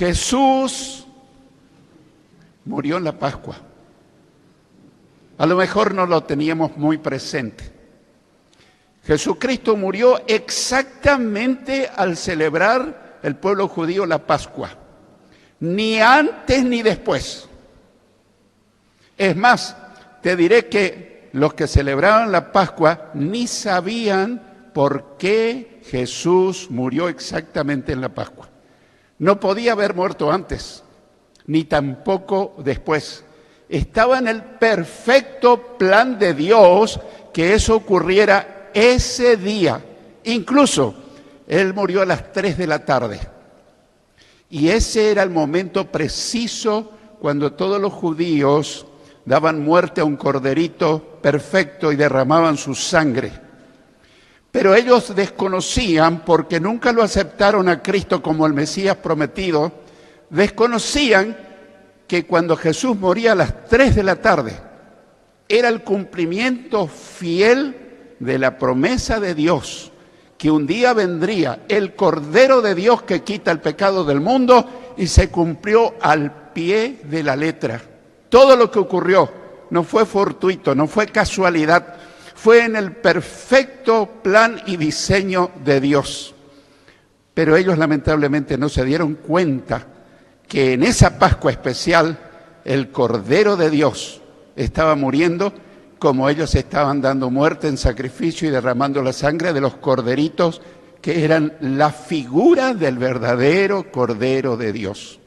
Jesús murió en la Pascua. A lo mejor no lo teníamos muy presente. Jesucristo murió exactamente al celebrar el pueblo judío la Pascua. Ni antes ni después. Es más, te diré que los que celebraban la Pascua ni sabían por qué Jesús murió exactamente en la Pascua. No podía haber muerto antes, ni tampoco después. Estaba en el perfecto plan de Dios que eso ocurriera ese día. Incluso, Él murió a las 3 de la tarde. Y ese era el momento preciso cuando todos los judíos daban muerte a un corderito perfecto y derramaban su sangre. Pero ellos desconocían, porque nunca lo aceptaron a Cristo como el Mesías prometido, desconocían que cuando Jesús moría a las 3 de la tarde, era el cumplimiento fiel de la promesa de Dios, que un día vendría el Cordero de Dios que quita el pecado del mundo, y se cumplió al pie de la letra. Todo lo que ocurrió no fue fortuito, no fue casualidad, fue en el perfecto plan y diseño de Dios. Pero ellos lamentablemente no se dieron cuenta que en esa Pascua especial el Cordero de Dios estaba muriendo como ellos estaban dando muerte en sacrificio y derramando la sangre de los corderitos que eran la figura del verdadero Cordero de Dios.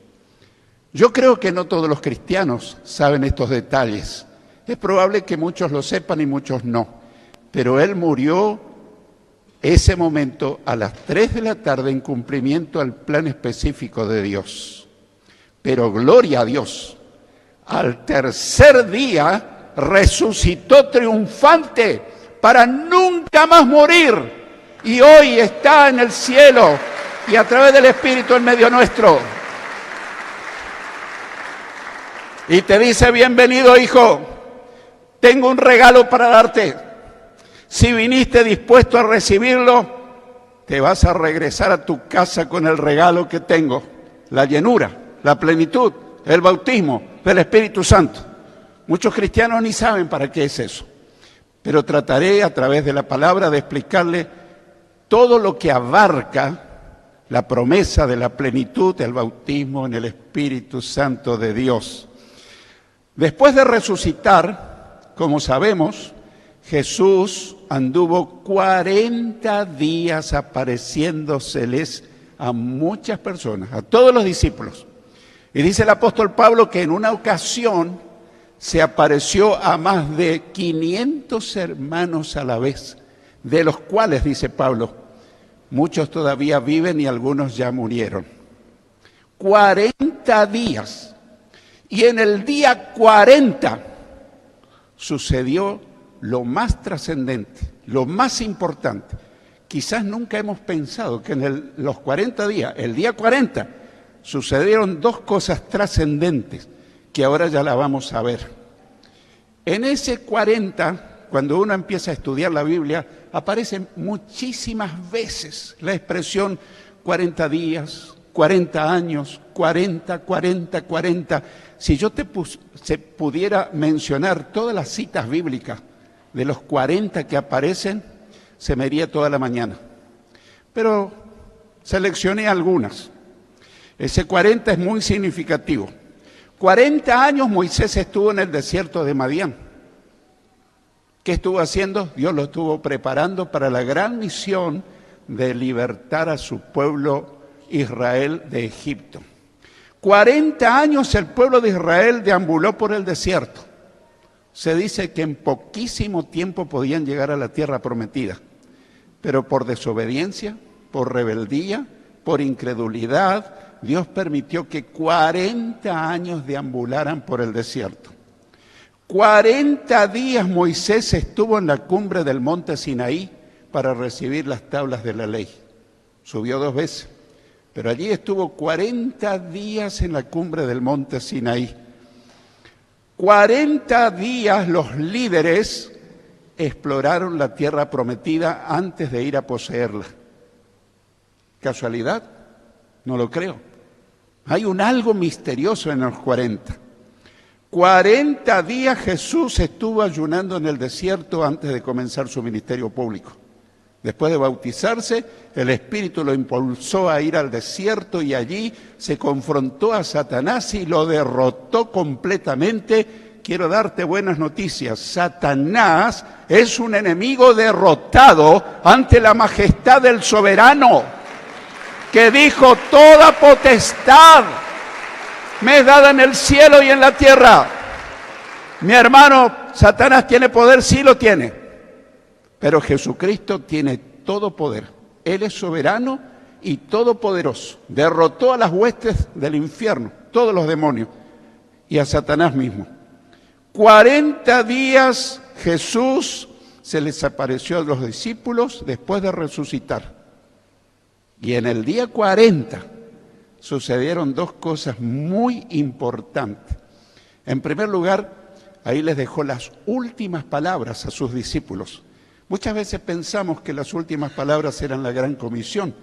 Yo creo que no todos los cristianos saben estos detalles. Es probable que muchos lo sepan y muchos no. Pero Él murió ese momento a las 3 de la tarde en cumplimiento al plan específico de Dios. Pero gloria a Dios, al tercer día resucitó triunfante para nunca más morir. Y hoy está en el cielo y a través del Espíritu en medio nuestro. Y te dice: bienvenido, hijo, tengo un regalo para darte. Si viniste dispuesto a recibirlo, te vas a regresar a tu casa con el regalo que tengo, la llenura, la plenitud, el bautismo del Espíritu Santo. Muchos cristianos ni saben para qué es eso, pero trataré a través de la palabra de explicarle todo lo que abarca la promesa de la plenitud del bautismo en el Espíritu Santo de Dios. Después de resucitar, como sabemos, Jesús anduvo 40 días apareciéndoseles a muchas personas, a todos los discípulos. Y dice el apóstol Pablo que en una ocasión se apareció a más de 500 hermanos a la vez, de los cuales, dice Pablo, muchos todavía viven y algunos ya murieron. 40 días. Y en el día 40 sucedió lo más trascendente, lo más importante. Quizás nunca hemos pensado que en los 40 días, el día 40, sucedieron dos cosas trascendentes que ahora ya la vamos a ver. En ese 40, cuando uno empieza a estudiar la Biblia, aparece muchísimas veces la expresión 40 días, 40 años, 40, 40, 40. Si yo se pudiera mencionar todas las citas bíblicas de los 40 que aparecen, se me iría toda la mañana. Pero seleccioné algunas. Ese 40 es muy significativo. 40 años Moisés estuvo en el desierto de Madián. ¿Qué estuvo haciendo? Dios lo estuvo preparando para la gran misión de libertar a su pueblo Israel de Egipto. 40 años el pueblo de Israel deambuló por el desierto. Se dice que en poquísimo tiempo podían llegar a la tierra prometida, pero por desobediencia, por rebeldía, por incredulidad, Dios permitió que 40 años deambularan por el desierto. 40 días Moisés estuvo en la cumbre del monte Sinaí para recibir las tablas de la ley. Subió 2 veces, pero allí estuvo 40 días en la cumbre del monte Sinaí. 40 días los líderes exploraron la tierra prometida antes de ir a poseerla. ¿Casualidad? No lo creo. Hay un algo misterioso en los 40. 40 días Jesús estuvo ayunando en el desierto antes de comenzar su ministerio público. Después de bautizarse, el Espíritu lo impulsó a ir al desierto y allí se confrontó a Satanás y lo derrotó completamente. Quiero darte buenas noticias. Satanás es un enemigo derrotado ante la majestad del soberano, que dijo: toda potestad me es dada en el cielo y en la tierra. Mi hermano, Satanás tiene poder, sí lo tiene. Pero Jesucristo tiene todo poder. Él es soberano y todopoderoso. Derrotó a las huestes del infierno, todos los demonios, y a Satanás mismo. 40 días Jesús se les apareció a los discípulos después de resucitar. Y en el día 40 sucedieron dos cosas muy importantes. En primer lugar, ahí les dejó las últimas palabras a sus discípulos. Muchas veces pensamos que las últimas palabras eran la gran comisión,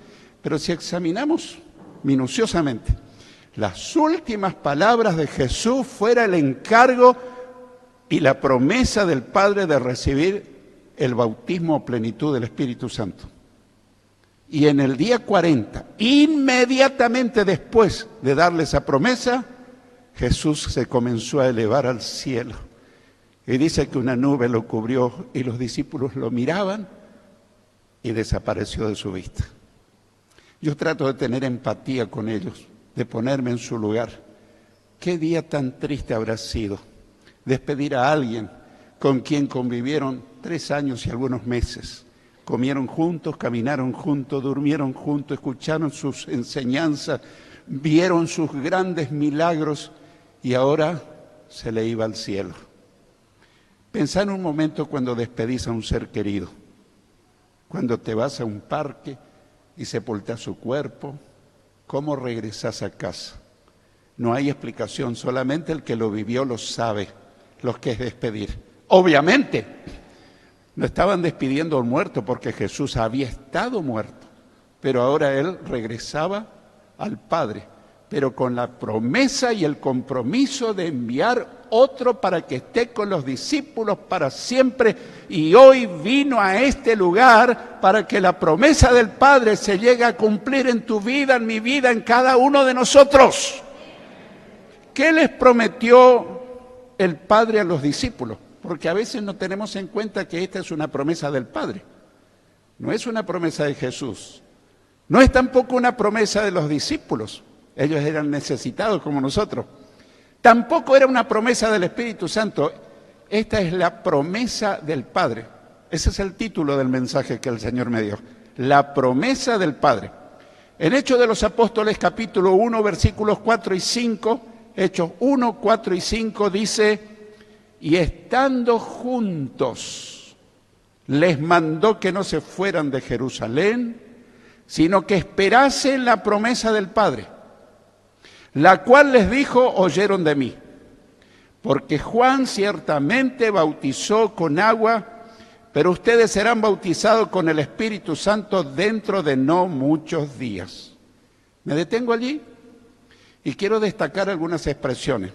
pero si examinamos minuciosamente, las últimas palabras de Jesús fuera el encargo y la promesa del Padre de recibir el bautismo a plenitud del Espíritu Santo. Y en el día 40, inmediatamente después de darle esa promesa, Jesús se comenzó a elevar al cielo. Y dice que una nube lo cubrió y los discípulos lo miraban y desapareció de su vista. Yo trato de tener empatía con ellos, de ponerme en su lugar. ¿Qué día tan triste habrá sido despedir a alguien con quien convivieron 3 años y algunos meses? Comieron juntos, caminaron juntos, durmieron juntos, escucharon sus enseñanzas, vieron sus grandes milagros y ahora se le iba al cielo. Pensá en un momento cuando despedís a un ser querido, cuando te vas a un parque y sepultás su cuerpo, ¿cómo regresás a casa? No hay explicación, solamente el que lo vivió lo sabe, lo que es despedir. Obviamente, no estaban despidiendo al muerto porque Jesús había estado muerto, pero ahora Él regresaba al Padre, pero con la promesa y el compromiso de enviar otro para que esté con los discípulos para siempre, y hoy vino a este lugar para que la promesa del Padre se llegue a cumplir en tu vida, en mi vida, en cada uno de nosotros. ¿Qué les prometió el Padre a los discípulos? Porque a veces no tenemos en cuenta que esta es una promesa del Padre, no es una promesa de Jesús, no es tampoco una promesa de los discípulos. Ellos eran necesitados como nosotros. Tampoco era una promesa del Espíritu Santo. Esta es la promesa del Padre. Ese es el título del mensaje que el Señor me dio. La promesa del Padre. En Hechos de los Apóstoles, capítulo 1, versículos 4 y 5, Hechos 1, 4 y 5 dice: y estando juntos, les mandó que no se fueran de Jerusalén, sino que esperasen la promesa del Padre, la cual les dijo: oyeron de mí. Porque Juan ciertamente bautizó con agua, pero ustedes serán bautizados con el Espíritu Santo dentro de no muchos días. Me detengo allí y quiero destacar algunas expresiones.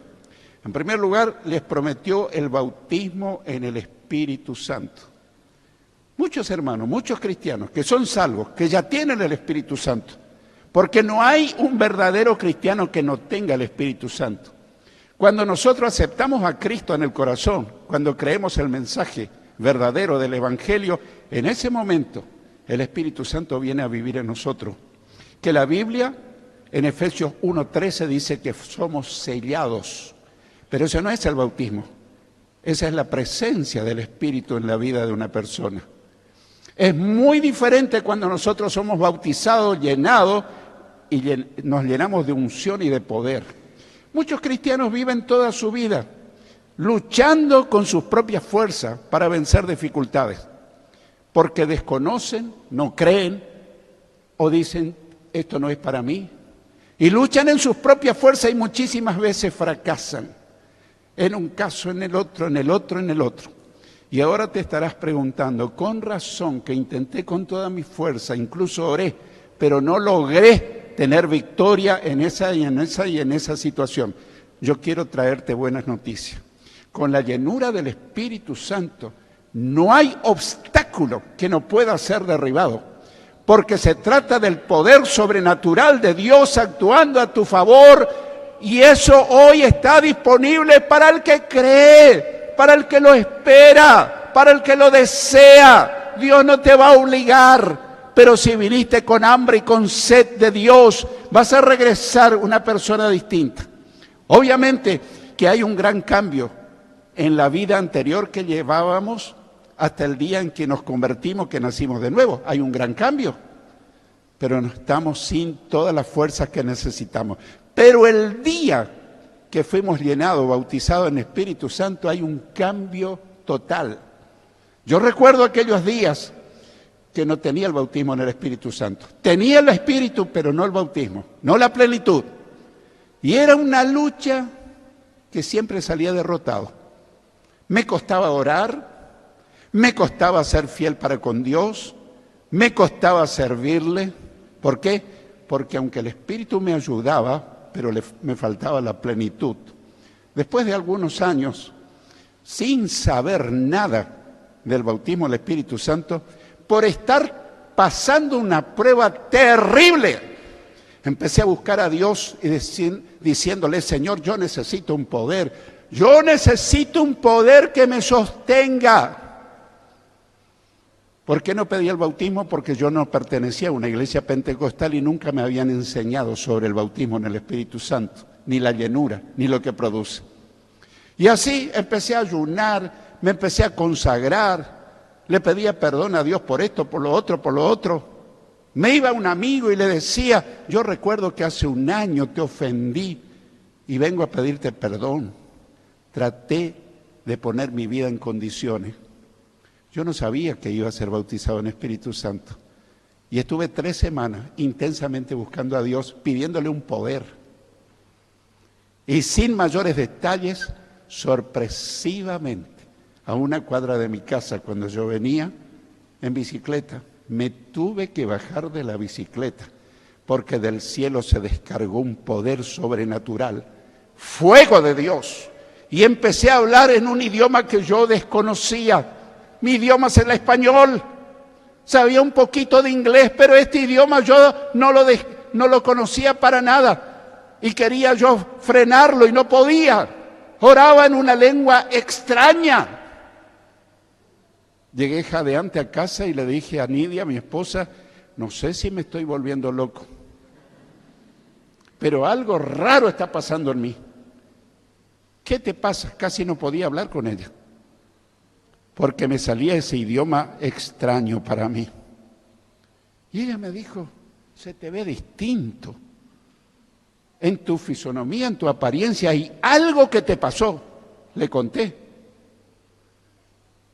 En primer lugar, les prometió el bautismo en el Espíritu Santo. Muchos hermanos, muchos cristianos que son salvos, que ya tienen el Espíritu Santo, porque no hay un verdadero cristiano que no tenga el Espíritu Santo. Cuando nosotros aceptamos a Cristo en el corazón, cuando creemos el mensaje verdadero del Evangelio, en ese momento el Espíritu Santo viene a vivir en nosotros. Que la Biblia en Efesios 1:13 dice que somos sellados, pero eso no es el bautismo, esa es la presencia del Espíritu en la vida de una persona. Es muy diferente cuando nosotros somos bautizados, llenados, y nos llenamos de unción y de poder. Muchos cristianos viven toda su vida luchando con sus propias fuerzas para vencer dificultades, porque desconocen, no creen o dicen: esto no es para mí. Y luchan en sus propias fuerzas y muchísimas veces fracasan. En un caso, en el otro, en el otro, en el otro. Y ahora te estarás preguntando: con razón que intenté con toda mi fuerza, incluso oré, pero no logré tener victoria en esa y en esa y en esa situación. Yo quiero traerte buenas noticias. Con la llenura del Espíritu Santo no hay obstáculo que no pueda ser derribado, porque se trata del poder sobrenatural de Dios actuando a tu favor, y eso hoy está disponible para el que cree, para el que lo espera, para el que lo desea. Dios no te va a obligar, pero si viniste con hambre y con sed de Dios, vas a regresar una persona distinta. Obviamente que hay un gran cambio en la vida anterior que llevábamos hasta el día en que nos convertimos, que nacimos de nuevo. Hay un gran cambio, pero no estamos sin todas las fuerzas que necesitamos. Pero el día que fuimos llenados, bautizados en Espíritu Santo, hay un cambio total. Yo recuerdo aquellos días que no tenía el bautismo en el Espíritu Santo. Tenía el Espíritu, pero no el bautismo, no la plenitud. Y era una lucha que siempre salía derrotado. Me costaba orar, me costaba ser fiel para con Dios, me costaba servirle. ¿Por qué? Porque aunque el Espíritu me ayudaba, pero me faltaba la plenitud. Después de algunos años, sin saber nada del bautismo del Espíritu Santo, por estar pasando una prueba terrible, empecé a buscar a Dios y diciéndole: Señor, yo necesito un poder que me sostenga. ¿Por qué no pedí el bautismo? Porque yo no pertenecía a una iglesia pentecostal y nunca me habían enseñado sobre el bautismo en el Espíritu Santo, ni la llenura, ni lo que produce. Y así empecé a ayunar, me empecé a consagrar, le pedía perdón a Dios por esto, por lo otro, por lo otro. Me iba un amigo y le decía: yo recuerdo que hace un año te ofendí y vengo a pedirte perdón. Traté de poner mi vida en condiciones. Yo no sabía que iba a ser bautizado en Espíritu Santo. Y estuve 3 semanas intensamente buscando a Dios, pidiéndole un poder. Y sin mayores detalles, sorpresivamente, a una cuadra de mi casa, cuando yo venía en bicicleta, me tuve que bajar de la bicicleta, porque del cielo se descargó un poder sobrenatural, fuego de Dios. Y empecé a hablar en un idioma que yo desconocía. Mi idioma es el español. Sabía un poquito de inglés, pero este idioma yo no lo conocía para nada. Y quería yo frenarlo y no podía. Oraba en una lengua extraña. Llegué jadeante a casa y le dije a Nidia, mi esposa: no sé si me estoy volviendo loco, pero algo raro está pasando en mí. ¿Qué te pasa? Casi no podía hablar con ella, porque me salía ese idioma extraño para mí. Y ella me dijo: se te ve distinto. En tu fisonomía, en tu apariencia, hay algo que te pasó. Le conté.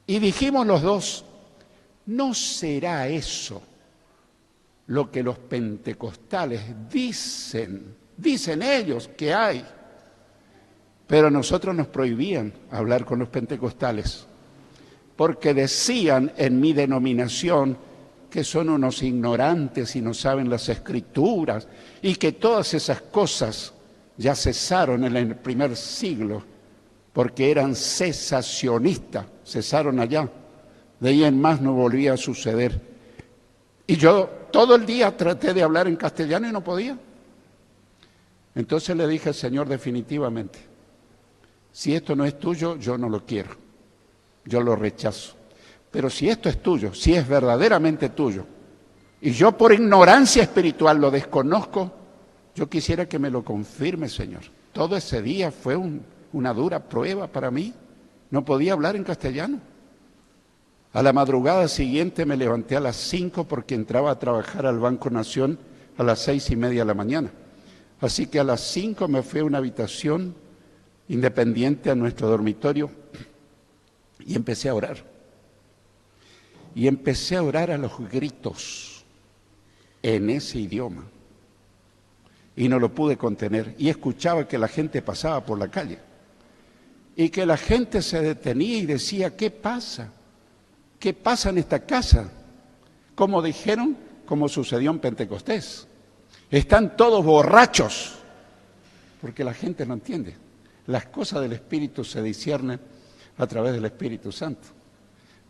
Y dijimos los dos: ¿no será eso lo que los pentecostales dicen? Dicen ellos que hay. Pero nosotros nos prohibían hablar con los pentecostales, porque decían en mi denominación que son unos ignorantes y no saben las Escrituras, y que todas esas cosas ya cesaron en el primer siglo, porque eran cesacionistas, cesaron allá. De ahí en más no volvía a suceder. Y yo todo el día traté de hablar en castellano y no podía. Entonces le dije al Señor: definitivamente, si esto no es tuyo, yo no lo quiero, yo lo rechazo. Pero si esto es tuyo, si es verdaderamente tuyo, y yo por ignorancia espiritual lo desconozco, yo quisiera que me lo confirme, Señor. Todo ese día fue una dura prueba para mí. No podía hablar en castellano. A la madrugada siguiente me levanté a las 5 porque entraba a trabajar al Banco Nación a las 6:30 de la mañana. Así que a las 5 me fui a una habitación independiente a nuestro dormitorio y empecé a orar. Y empecé a orar a los gritos en ese idioma. Y no lo pude contener. Y escuchaba que la gente pasaba por la calle. Y que la gente se detenía y decía: ¿qué pasa? ¿Qué pasa en esta casa? Como dijeron, como sucedió en Pentecostés. Están todos borrachos, porque la gente no entiende. Las cosas del Espíritu se disciernen a través del Espíritu Santo.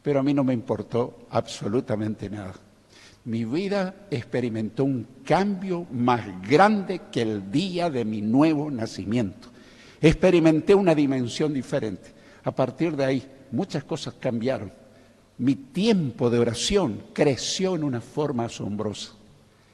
Pero a mí no me importó absolutamente nada. Mi vida experimentó un cambio más grande que el día de mi nuevo nacimiento. Experimenté una dimensión diferente. A partir de ahí, muchas cosas cambiaron. Mi tiempo de oración creció en una forma asombrosa.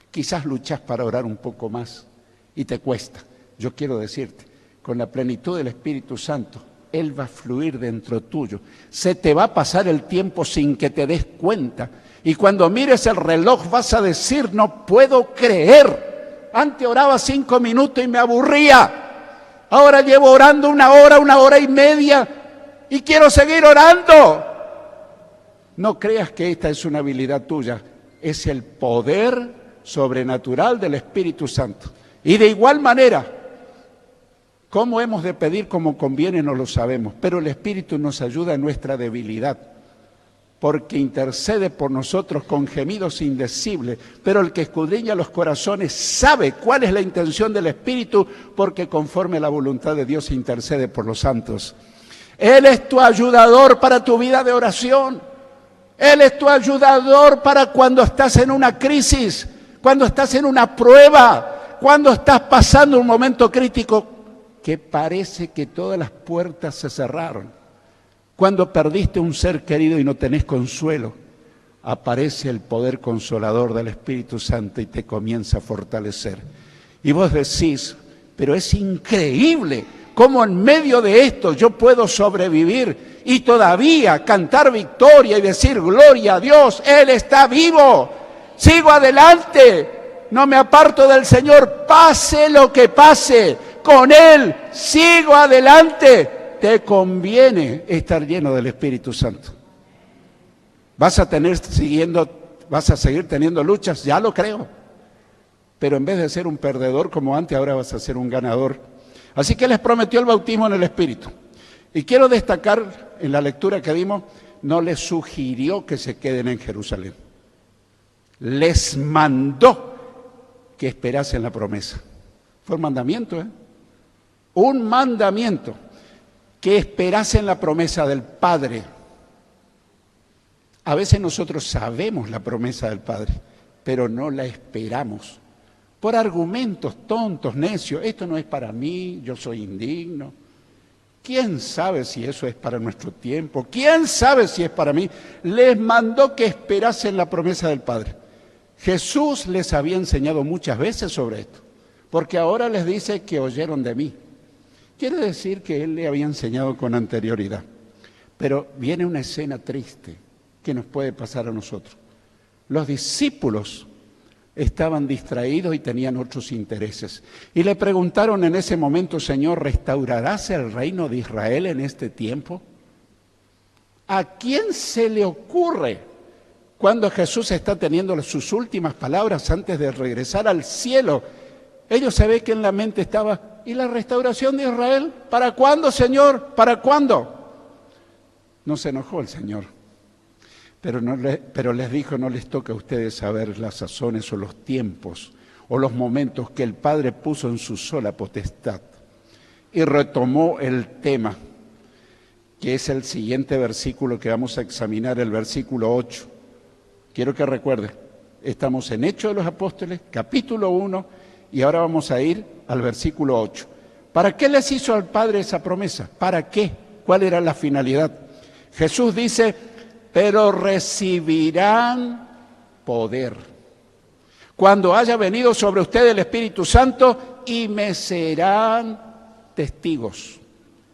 Quizás luchas para orar un poco más y te cuesta. Yo quiero decirte, con la plenitud del Espíritu Santo, Él va a fluir dentro tuyo. Se te va a pasar el tiempo sin que te des cuenta. Y cuando mires el reloj vas a decir, no puedo creer. Antes oraba 5 minutos y me aburría. Ahora llevo orando 1 hora y media y quiero seguir orando. No creas que esta es una habilidad tuya. Es el poder sobrenatural del Espíritu Santo. Y de igual manera, ¿cómo hemos de pedir como conviene? No lo sabemos, pero el Espíritu nos ayuda en nuestra debilidad, porque intercede por nosotros con gemidos indecibles, pero el que escudriña los corazones sabe cuál es la intención del Espíritu, porque conforme a la voluntad de Dios intercede por los santos. Él es tu ayudador para tu vida de oración. Él es tu ayudador para cuando estás en una crisis, cuando estás en una prueba, cuando estás pasando un momento crítico que parece que todas las puertas se cerraron. Cuando perdiste un ser querido y no tenés consuelo, aparece el poder consolador del Espíritu Santo y te comienza a fortalecer. Y vos decís, pero es increíble cómo en medio de esto yo puedo sobrevivir y todavía cantar victoria y decir gloria a Dios, Él está vivo, sigo adelante, no me aparto del Señor, pase lo que pase, con Él sigo adelante. Te conviene estar lleno del Espíritu Santo. Vas a seguir teniendo luchas, ya lo creo. Pero en vez de ser un perdedor como antes, ahora vas a ser un ganador. Así que les prometió el bautismo en el Espíritu. Y quiero destacar, en la lectura que dimos, no les sugirió que se queden en Jerusalén. Les mandó que esperasen la promesa. Fue un mandamiento, un mandamiento. Que esperasen la promesa del Padre. A veces nosotros sabemos la promesa del Padre, pero no la esperamos. Por argumentos tontos, necios, esto no es para mí, yo soy indigno. ¿Quién sabe si eso es para nuestro tiempo? ¿Quién sabe si es para mí? Les mandó que esperasen la promesa del Padre. Jesús les había enseñado muchas veces sobre esto, porque ahora les dice que oyeron de mí. Quiere decir que Él le había enseñado con anterioridad. Pero viene una escena triste que nos puede pasar a nosotros. Los discípulos estaban distraídos y tenían otros intereses. Y le preguntaron en ese momento, Señor, ¿restaurarás el reino de Israel en este tiempo? ¿A quién se le ocurre cuando Jesús está teniendo sus últimas palabras antes de regresar al cielo? Ellos se ve que en la mente estaba, ¿y la restauración de Israel? ¿Para cuándo, Señor? ¿Para cuándo? No se enojó el Señor, pero les dijo, no les toca a ustedes saber las sazones o los tiempos o los momentos que el Padre puso en su sola potestad. Y retomó el tema, que es el siguiente versículo que vamos a examinar, el versículo 8. Quiero que recuerde, estamos en Hechos de los Apóstoles, capítulo 1, y ahora vamos a ir al versículo 8. ¿Para qué les hizo al Padre esa promesa? ¿Para qué? ¿Cuál era la finalidad? Jesús dice, pero recibirán poder cuando haya venido sobre ustedes el Espíritu Santo y me serán testigos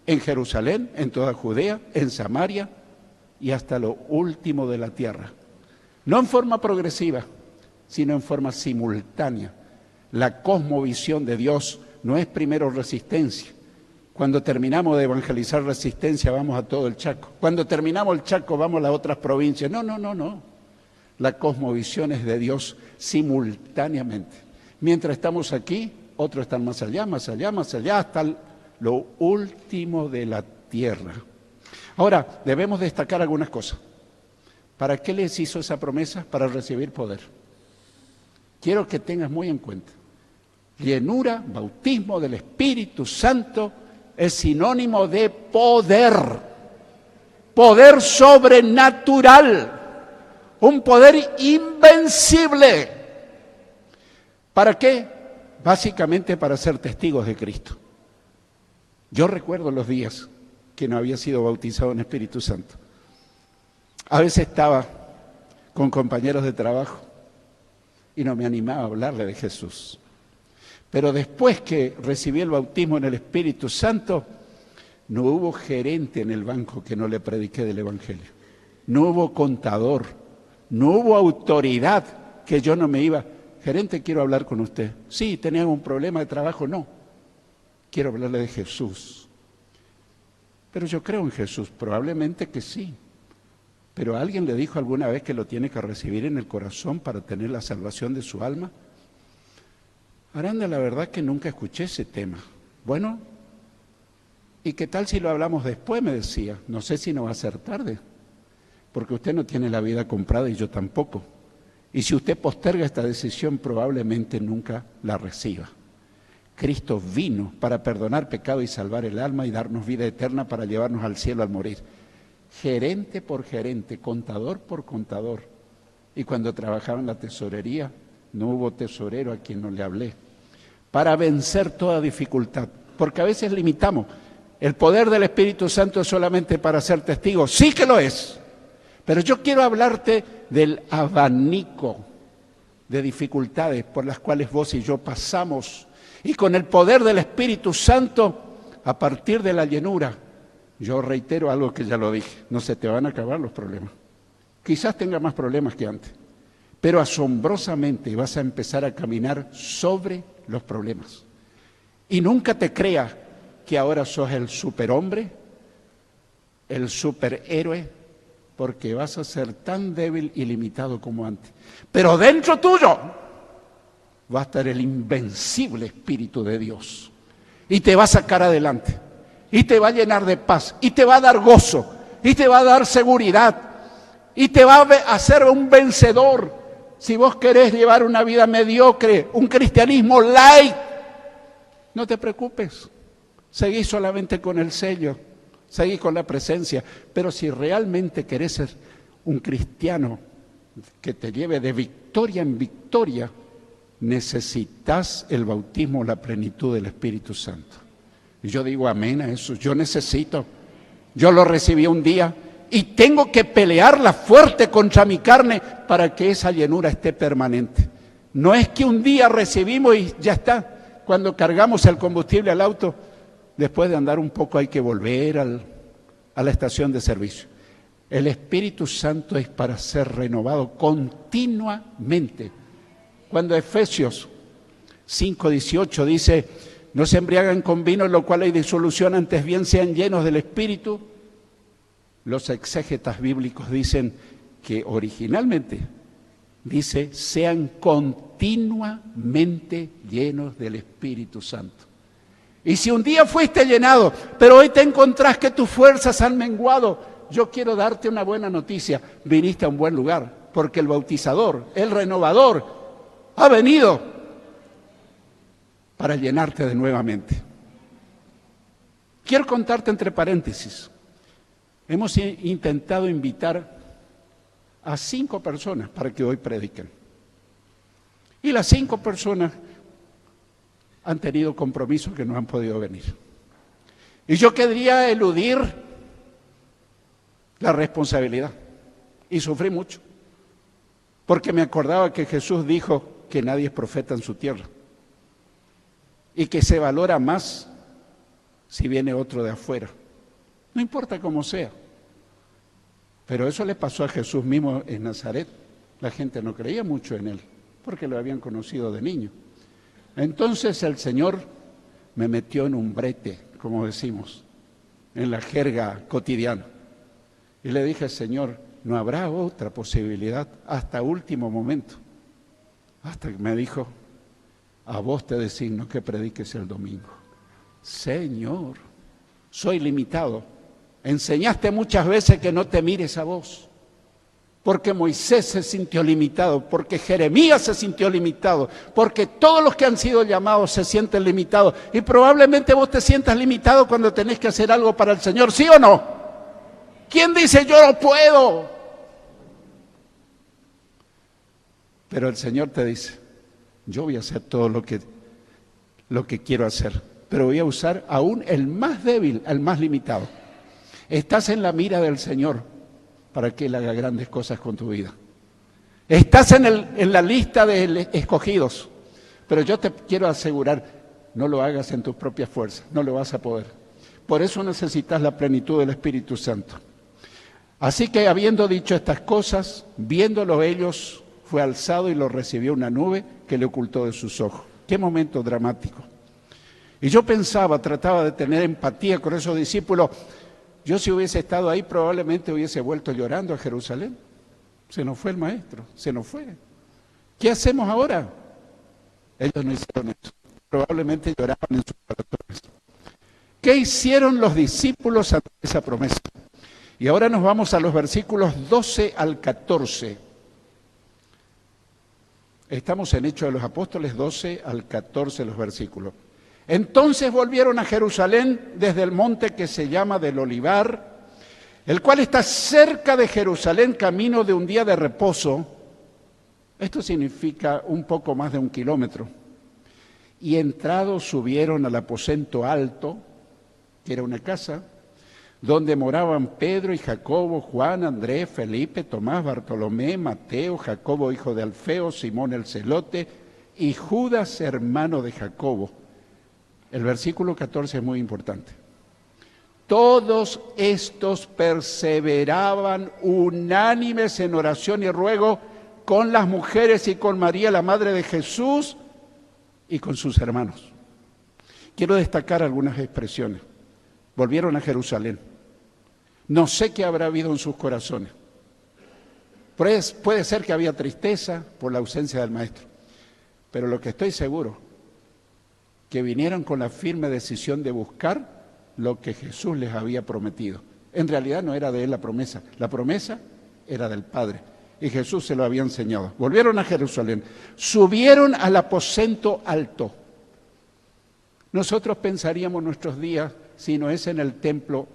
en Jerusalén, en toda Judea, en Samaria y hasta lo último de la tierra. No en forma progresiva, sino en forma simultánea. La cosmovisión de Dios no es primero Resistencia. Cuando terminamos de evangelizar Resistencia vamos a todo el Chaco. Cuando terminamos el Chaco vamos a las otras provincias. No. La cosmovisión es de Dios simultáneamente. Mientras estamos aquí, otros están más allá, hasta lo último de la tierra. Ahora, debemos destacar algunas cosas. ¿Para qué les hizo esa promesa? Para recibir poder. Quiero que tengas muy en cuenta. Llenura, bautismo del Espíritu Santo, es sinónimo de poder. Poder sobrenatural. Un poder invencible. ¿Para qué? Básicamente para ser testigos de Cristo. Yo recuerdo los días que no había sido bautizado en Espíritu Santo. A veces estaba con compañeros de trabajo y no me animaba a hablarle de Jesús. Pero después que recibí el bautismo en el Espíritu Santo, no hubo gerente en el banco que no le prediqué del Evangelio. No hubo contador, no hubo autoridad que yo no me iba. Gerente, quiero hablar con usted. Sí, ¿tenía un problema de trabajo? No. Quiero hablarle de Jesús. Pero yo creo en Jesús, probablemente que sí. Pero ¿alguien le dijo alguna vez que lo tiene que recibir en el corazón para tener la salvación de su alma? Aranda, la verdad que nunca escuché ese tema. Bueno, ¿y qué tal si lo hablamos después? Me decía. No sé si no va a ser tarde, porque usted no tiene la vida comprada y yo tampoco. Y si usted posterga esta decisión, probablemente nunca la reciba. Cristo vino para perdonar pecado y salvar el alma y darnos vida eterna para llevarnos al cielo al morir. Gerente por gerente, contador por contador. Y cuando trabajaba en la tesorería, no hubo tesorero a quien no le hablé. Para vencer toda dificultad, porque a veces limitamos. El poder del Espíritu Santo es solamente para ser testigo. Sí que lo es. Pero yo quiero hablarte del abanico de dificultades por las cuales vos y yo pasamos. Y con el poder del Espíritu Santo, a partir de la llenura, yo reitero algo que ya lo dije, no se te van a acabar los problemas. Quizás tengas más problemas que antes, pero asombrosamente vas a empezar a caminar sobre los problemas. Y nunca te creas que ahora sos el superhombre, el superhéroe, porque vas a ser tan débil y limitado como antes. Pero dentro tuyo va a estar el invencible Espíritu de Dios. Y te va a sacar adelante. Y te va a llenar de paz. Y te va a dar gozo. Y te va a dar seguridad. Y te va a hacer un vencedor. Si vos querés llevar una vida mediocre, un cristianismo light, no te preocupes. Seguí solamente con el sello. Seguí con la presencia, pero si realmente querés ser un cristiano que te lleve de victoria en victoria, necesitas el bautismo, la plenitud del Espíritu Santo. Y yo digo amén a eso, yo necesito, yo lo recibí un día y tengo que pelearla fuerte contra mi carne para que esa llenura esté permanente. No es que un día recibimos y ya está, cuando cargamos el combustible al auto, después de andar un poco hay que volver a la estación de servicio. El Espíritu Santo es para ser renovado continuamente. Cuando Efesios 5:18 dice, no se embriagan con vino en lo cual hay disolución, antes bien sean llenos del Espíritu, los exégetas bíblicos dicen que originalmente dice, sean continuamente llenos del Espíritu Santo. Y si un día fuiste llenado, pero hoy te encontrás que tus fuerzas han menguado, yo quiero darte una buena noticia. Viniste a un buen lugar, porque el bautizador, el renovador, ha venido para llenarte de nuevamente. Quiero contarte entre paréntesis. Hemos intentado invitar a 5 personas para que hoy prediquen. Y las 5 personas han tenido compromisos que no han podido venir. Y yo quería eludir la responsabilidad. Y sufrí mucho. Porque me acordaba que Jesús dijo que nadie es profeta en su tierra. Y que se valora más si viene otro de afuera. No importa cómo sea. Pero eso le pasó a Jesús mismo en Nazaret. La gente no creía mucho en él, porque lo habían conocido de niño. Entonces el Señor me metió en un brete, como decimos, en la jerga cotidiana. Y le dije, Señor, no habrá otra posibilidad hasta último momento. Hasta que me dijo, a vos te designo que prediques el domingo. Señor, soy limitado. Enseñaste muchas veces que no te mires a vos. porque Moisés se sintió limitado, porque Jeremías se sintió limitado, porque todos los que han sido llamados se sienten limitados. Y probablemente vos te sientas limitado cuando tenés que hacer algo para el Señor, ¿sí o no? ¿Quién dice yo no puedo? Pero el Señor te dice, yo voy a hacer todo lo que quiero hacer, pero voy a usar aún el más débil, al más limitado. Estás en la mira del Señor para que Él haga grandes cosas con tu vida. Estás en la lista de escogidos, pero yo te quiero asegurar, no lo hagas en tus propias fuerzas, no lo vas a poder. Por eso necesitas la plenitud del Espíritu Santo. Así que habiendo dicho estas cosas, viéndolo ellos, fue alzado y lo recibió una nube que le ocultó de sus ojos. Qué momento dramático. Y yo pensaba, trataba de tener empatía con esos discípulos. Yo si hubiese estado ahí probablemente hubiese vuelto llorando a Jerusalén. Se nos fue el maestro, se nos fue. ¿Qué hacemos ahora? Ellos no hicieron eso. Probablemente lloraban en sus corazones. ¿Qué hicieron los discípulos ante esa promesa? Y ahora nos vamos a los versículos 12 al 14. Estamos en Hechos de los Apóstoles 12 al 14 los versículos. Entonces volvieron a Jerusalén desde el monte que se llama del Olivar, el cual está cerca de Jerusalén, camino de un día de reposo. Esto significa un poco más de 1 kilómetro. Y entrados subieron al aposento alto, que era una casa, donde moraban Pedro y Jacobo, Juan, Andrés, Felipe, Tomás, Bartolomé, Mateo, Jacobo hijo de Alfeo, Simón el celote y Judas hermano de Jacobo. El versículo 14 es muy importante. Todos estos perseveraban unánimes en oración y ruego con las mujeres y con María, la madre de Jesús, y con sus hermanos. Quiero destacar algunas expresiones. Volvieron a Jerusalén. No sé qué habrá habido en sus corazones. Puede ser que había tristeza por la ausencia del maestro. Pero lo que estoy seguro, que vinieron con la firme decisión de buscar lo que Jesús les había prometido. En realidad no era de él la promesa era del Padre. Y Jesús se lo había enseñado. Volvieron a Jerusalén, subieron al aposento alto. Nosotros pensaríamos nuestros días, si no es en el templo,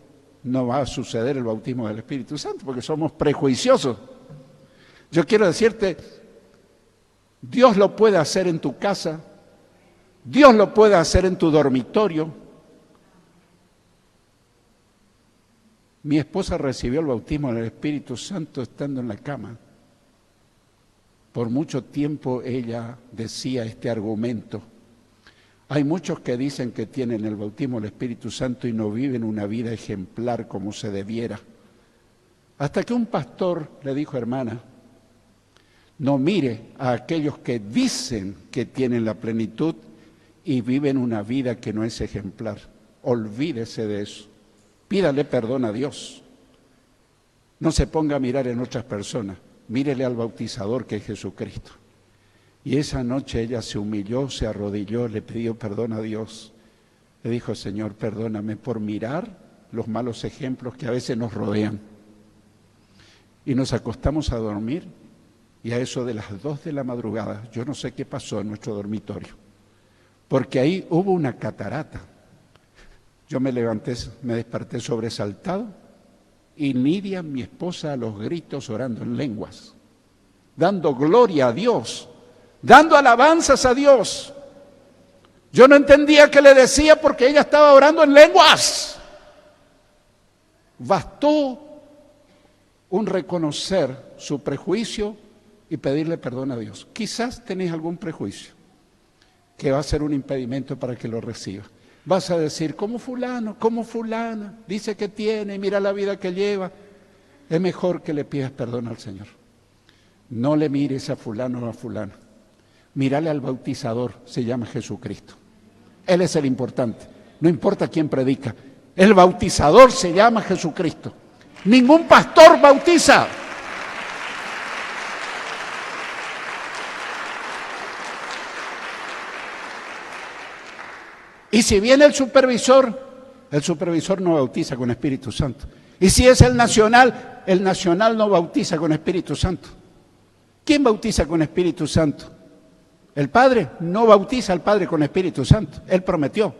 no va a suceder el bautismo del Espíritu Santo, porque somos prejuiciosos. Yo quiero decirte, Dios lo puede hacer en tu casa, Dios lo puede hacer en tu dormitorio. Mi esposa recibió el bautismo del Espíritu Santo estando en la cama. Por mucho tiempo ella decía este argumento. Hay muchos que dicen que tienen el bautismo del Espíritu Santo y no viven una vida ejemplar como se debiera. Hasta que un pastor le dijo, hermana, no mire a aquellos que dicen que tienen la plenitud y viven una vida que no es ejemplar. Olvídese de eso. Pídale perdón a Dios. No se ponga a mirar en otras personas. Mírele al bautizador que es Jesucristo. Y esa noche ella se humilló, se arrodilló, le pidió perdón a Dios. Le dijo, Señor, perdóname por mirar los malos ejemplos que a veces nos rodean. Y nos acostamos a dormir y a eso de las 2 de la madrugada, yo no sé qué pasó en nuestro dormitorio, porque ahí hubo una catarata. Yo me levanté, me desperté sobresaltado y Nidia, mi esposa, a los gritos orando en lenguas, dando gloria a Dios, dando alabanzas a Dios. Yo no entendía qué le decía porque ella estaba orando en lenguas. Bastó un reconocer su prejuicio y pedirle perdón a Dios. Quizás tenés algún prejuicio que va a ser un impedimento para que lo reciba. Vas a decir, como fulano, como fulana, dice que tiene, mira la vida que lleva. Es mejor que le pidas perdón al Señor. No le mires a fulano o a fulana. Mírale al bautizador, se llama Jesucristo. Él es el importante, no importa quién predica. El bautizador se llama Jesucristo. Ningún pastor bautiza. Y si viene el supervisor no bautiza con Espíritu Santo. Y si es el nacional, el Nacional no bautiza con Espíritu Santo. ¿Quién bautiza con Espíritu Santo? El Padre no bautiza al Padre con Espíritu Santo. Él prometió.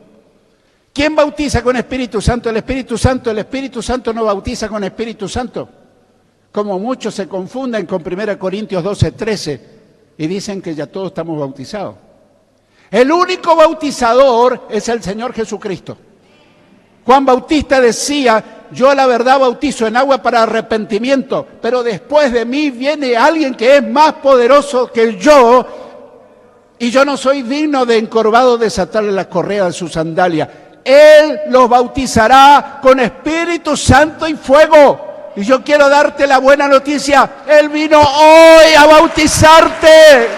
¿Quién bautiza con Espíritu Santo? El Espíritu Santo. El Espíritu Santo no bautiza con Espíritu Santo. Como muchos se confunden con 1 Corintios 12:13 y dicen que ya todos estamos bautizados. El único bautizador es el Señor Jesucristo. Juan Bautista decía: yo la verdad bautizo en agua para arrepentimiento, pero después de mí viene alguien que es más poderoso que yo, y yo no soy digno de encorvado desatarle la correa de su sandalia. Él los bautizará con Espíritu Santo y fuego. Y yo quiero darte la buena noticia: Él vino hoy a bautizarte.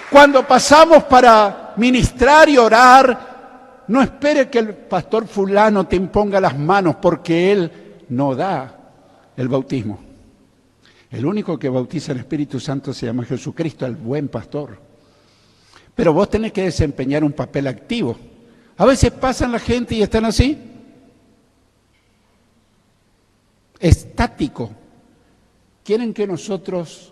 Cuando pasamos para ministrar y orar, no espere que el pastor fulano te imponga las manos, porque él no da el bautismo. El único que bautiza el Espíritu Santo se llama Jesucristo, el buen pastor. Pero vos tenés que desempeñar un papel activo. A veces pasan la gente y están así, estático. Quieren que nosotros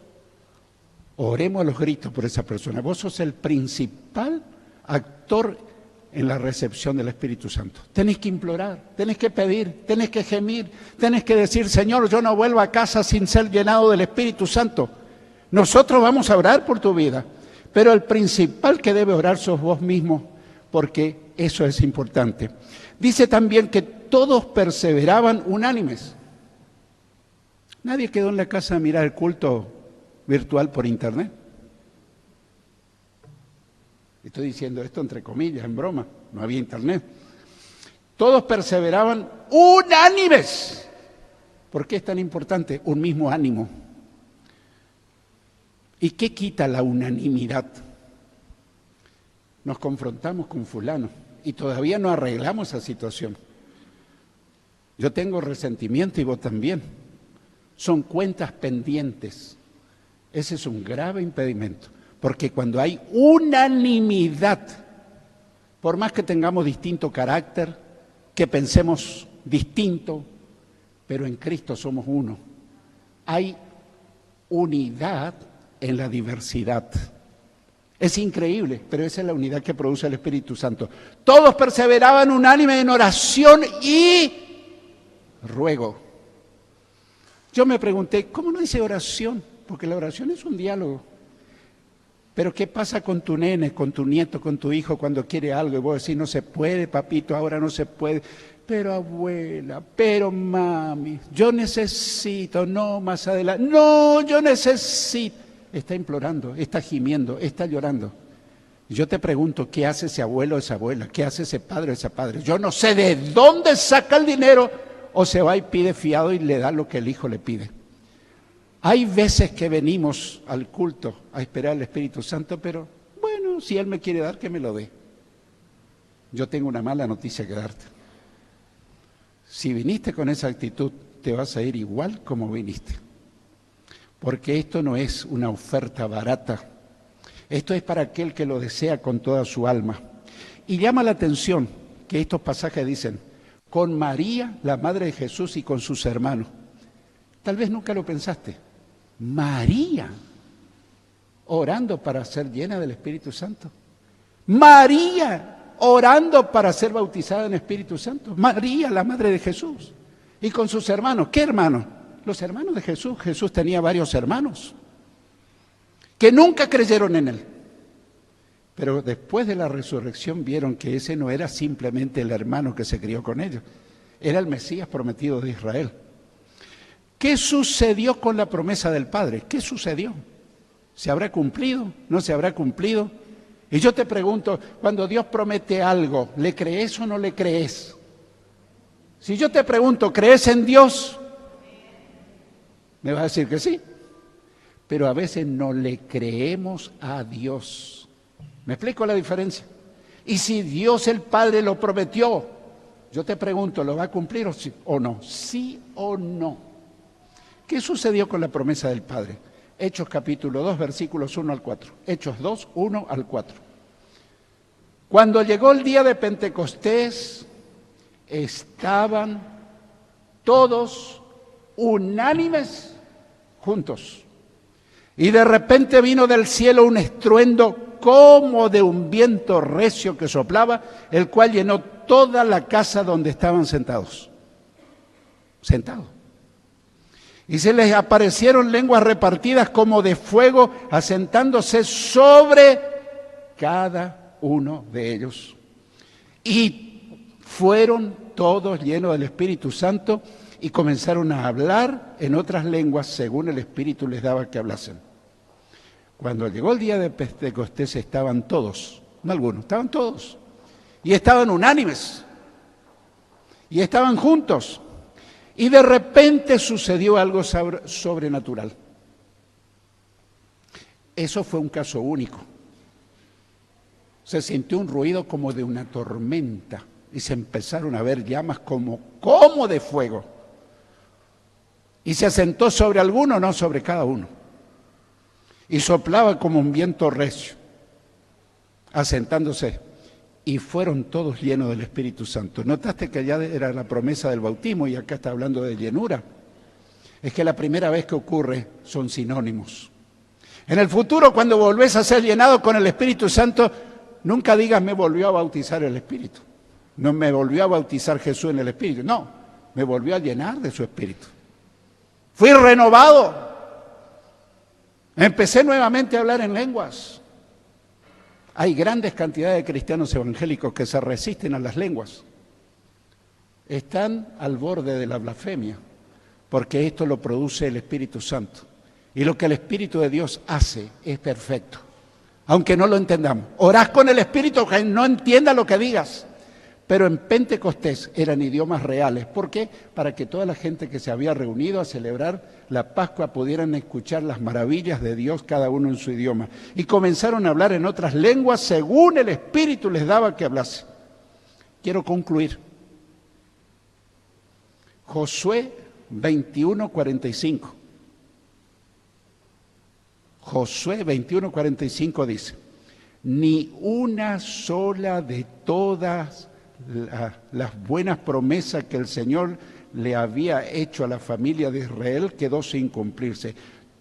oremos a los gritos por esa persona. Vos sos el principal actor en la recepción del Espíritu Santo. Tenés que implorar, tenés que pedir, tenés que gemir, tenés que decir: Señor, yo no vuelvo a casa sin ser llenado del Espíritu Santo. Nosotros vamos a orar por tu vida, pero el principal que debe orar sos vos mismo, porque eso es importante. Dice también que todos perseveraban unánimes. Nadie quedó en la casa a mirar el culto virtual por internet. Estoy diciendo esto entre comillas, en broma, no había internet. Todos perseveraban unánimes. ¿Por qué es tan importante? Un mismo ánimo. ¿Y qué quita la unanimidad? Nos confrontamos con fulano y todavía no arreglamos esa situación. Yo tengo resentimiento y vos también. Son cuentas pendientes. Ese es un grave impedimento, porque cuando hay unanimidad, por más que tengamos distinto carácter, que pensemos distinto, pero en Cristo somos uno. Hay unidad en la diversidad. Es increíble, pero esa es la unidad que produce el Espíritu Santo. Todos perseveraban unánime en oración y ruego. Yo me pregunté, ¿cómo no dice oración? Porque la oración es un diálogo. Pero ¿qué pasa con tu nene, con tu nieto, con tu hijo cuando quiere algo? Y vos decís: no se puede, papito, ahora no se puede. Pero abuela, pero mami, yo necesito, no, más adelante. No, yo necesito. Está implorando, está gimiendo, está llorando. Y yo te pregunto, ¿qué hace ese abuelo o esa abuela? ¿Qué hace ese padre o esa padre? Yo no sé de dónde saca el dinero, o se va y pide fiado y le da lo que el hijo le pide. Hay veces que venimos al culto a esperar al Espíritu Santo, pero bueno, si Él me quiere dar, que me lo dé. Yo tengo una mala noticia que darte. Si viniste con esa actitud, te vas a ir igual como viniste. Porque esto no es una oferta barata. Esto es para aquel que lo desea con toda su alma. Y llama la atención que estos pasajes dicen: con María, la madre de Jesús, y con sus hermanos. Tal vez nunca lo pensaste. María, orando para ser llena del Espíritu Santo. María, orando para ser bautizada en Espíritu Santo. María, la madre de Jesús. Y con sus hermanos. ¿Qué hermanos? Los hermanos de Jesús. Jesús tenía varios hermanos que nunca creyeron en Él. Pero después de la resurrección vieron que ese no era simplemente el hermano que se crió con ellos. Era el Mesías prometido de Israel. ¿Qué sucedió con la promesa del Padre? ¿Qué sucedió? ¿Se habrá cumplido? ¿No se habrá cumplido? Y yo te pregunto, cuando Dios promete algo, ¿le crees o no le crees? Si yo te pregunto, ¿crees en Dios? Me vas a decir que sí. Pero a veces no le creemos a Dios. ¿Me explico la diferencia? Y si Dios el Padre lo prometió, yo te pregunto, ¿lo va a cumplir o no? ¿Sí o no? ¿Qué sucedió con la promesa del Padre? Hechos capítulo 2, versículos 1 al 4. Hechos 2, 1 al 4. Cuando llegó el día de Pentecostés, estaban todos unánimes juntos. Y de repente vino del cielo un estruendo como de un viento recio que soplaba, el cual llenó toda la casa donde estaban sentados. Y se les aparecieron lenguas repartidas como de fuego, asentándose sobre cada uno de ellos. Y fueron todos llenos del Espíritu Santo y comenzaron a hablar en otras lenguas según el Espíritu les daba que hablasen. Cuando llegó el día de Pentecostés estaban todos, no algunos, estaban todos. Y estaban unánimes. Y estaban juntos. Y de repente sucedió algo sobrenatural. Eso fue un caso único. Se sintió un ruido como de una tormenta y se empezaron a ver llamas como de fuego. Y se asentó sobre alguno, no sobre cada uno. Y soplaba como un viento recio, asentándose. Y fueron todos llenos del Espíritu Santo. ¿Notaste que allá era la promesa del bautismo y acá está hablando de llenura? Es que la primera vez que ocurre son sinónimos. En el futuro, cuando volvés a ser llenado con el Espíritu Santo, nunca digas me volvió a bautizar el Espíritu. No me volvió a bautizar Jesús en el Espíritu. No, me volvió a llenar de su Espíritu. Fui renovado. Empecé nuevamente a hablar en lenguas. Hay grandes cantidades de cristianos evangélicos que se resisten a las lenguas. Están al borde de la blasfemia, porque esto lo produce el Espíritu Santo. Y lo que el Espíritu de Dios hace es perfecto, aunque no lo entendamos. Orás con el Espíritu que no entienda lo que digas. Pero en Pentecostés eran idiomas reales. ¿Por qué? Para que toda la gente que se había reunido a celebrar la Pascua pudieran escuchar las maravillas de Dios, cada uno en su idioma. Y comenzaron a hablar en otras lenguas según el Espíritu les daba que hablase. Quiero concluir. Josué 21:45. Josué 21:45 dice: ni una sola de todas las buenas promesas que el Señor le había hecho a la familia de Israel quedó sin cumplirse.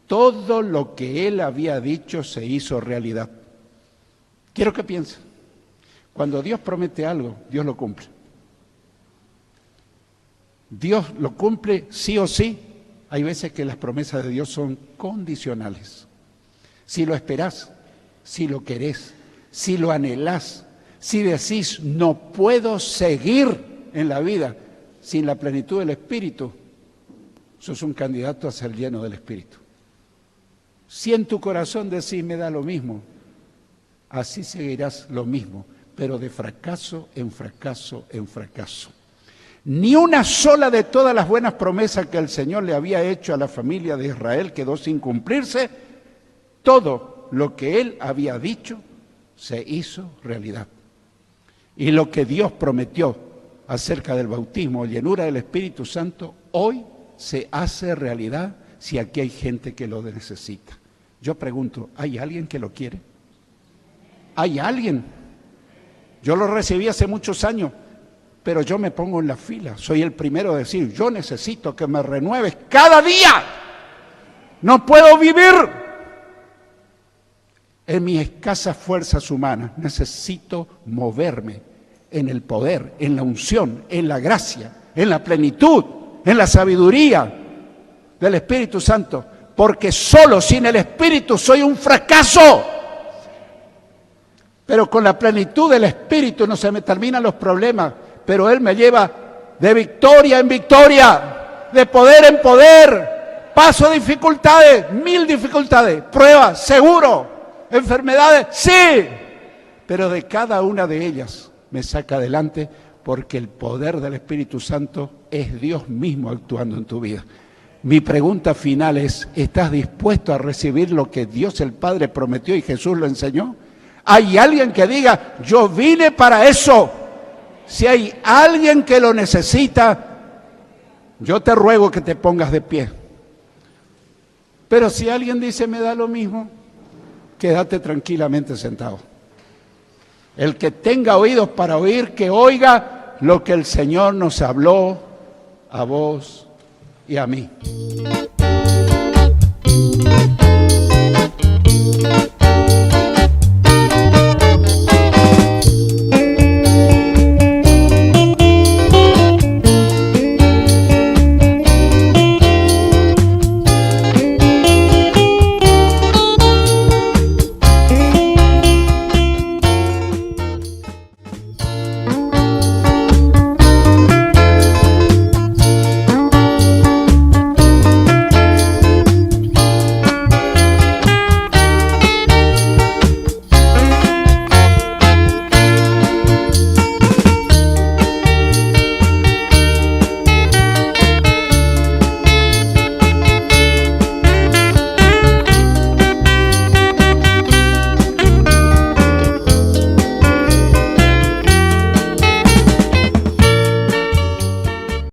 Todo lo que Él había dicho se hizo realidad. Quiero que piensen, cuando Dios promete algo, Dios lo cumple. Dios lo cumple sí o sí. Hay veces que las promesas de Dios son condicionales. Si lo esperás, si lo querés, si lo anhelás, si decís, no puedo seguir en la vida sin la plenitud del Espíritu, sos un candidato a ser lleno del Espíritu. Si en tu corazón decís, me da lo mismo, así seguirás lo mismo, pero de fracaso en fracaso en fracaso. Ni una sola de todas las buenas promesas que el Señor le había hecho a la familia de Israel quedó sin cumplirse. Todo lo que Él había dicho se hizo realidad. Y lo que Dios prometió acerca del bautismo, llenura del Espíritu Santo, hoy se hace realidad si aquí hay gente que lo necesita. Yo pregunto, ¿hay alguien que lo quiere? ¿Hay alguien? Yo lo recibí hace muchos años, pero yo me pongo en la fila. Soy el primero a decir, yo necesito que me renueves cada día. No puedo vivir en mis escasas fuerzas humanas. Necesito moverme en el poder, en la unción, en la gracia, en la plenitud, en la sabiduría del Espíritu Santo, porque solo sin el Espíritu soy un fracaso. Pero con la plenitud del Espíritu no se me terminan los problemas, pero Él me lleva de victoria en victoria, de poder en poder. Paso dificultades, 1000 dificultades, pruebas, seguro. Enfermedades, sí, pero de cada una de ellas me saca adelante porque el poder del Espíritu Santo es Dios mismo actuando en tu vida. Mi pregunta final es, ¿estás dispuesto a recibir lo que Dios el Padre prometió y Jesús lo enseñó? ¿Hay alguien que diga, yo vine para eso? Si hay alguien que lo necesita, yo te ruego que te pongas de pie. Pero si alguien dice, me da lo mismo, quédate tranquilamente sentado. El que tenga oídos para oír, que oiga lo que el Señor nos habló a vos y a mí.